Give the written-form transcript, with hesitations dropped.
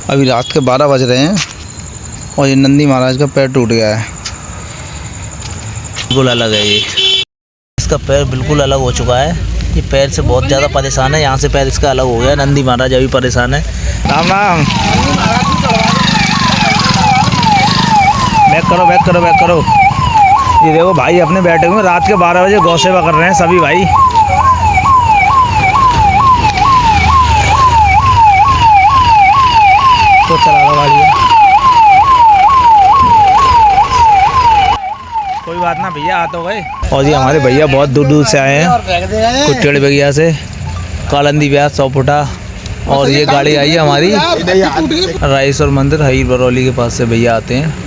अभी रात के 12 बज रहे हैं और ये नंदी महाराज का पैर टूट गया है। बिल्कुल अलग है ये, इसका पैर बिल्कुल अलग हो चुका है। ये पैर से बहुत ज़्यादा परेशान है, यहाँ से पैर इसका अलग हो गया। नंदी महाराज अभी परेशान है। राम राम। बैक करो बैक करो बैक करो। ये देखो भाई अपने बैठे हुए रात के 12 बजे गौ सेवा कर रहे हैं सभी भाई। तो चला दो गाड़ी, कोई बात ना भैया, आ तो गए। और ये हमारे भैया बहुत दूर दूर से आए हैं, कुट्टेड़ बगिया से, कालंदी ब्यास 100 फुटा। और ये गाड़ी आई है हमारी राइसर मंदिर हईर बरौली के पास से भैया आते हैं।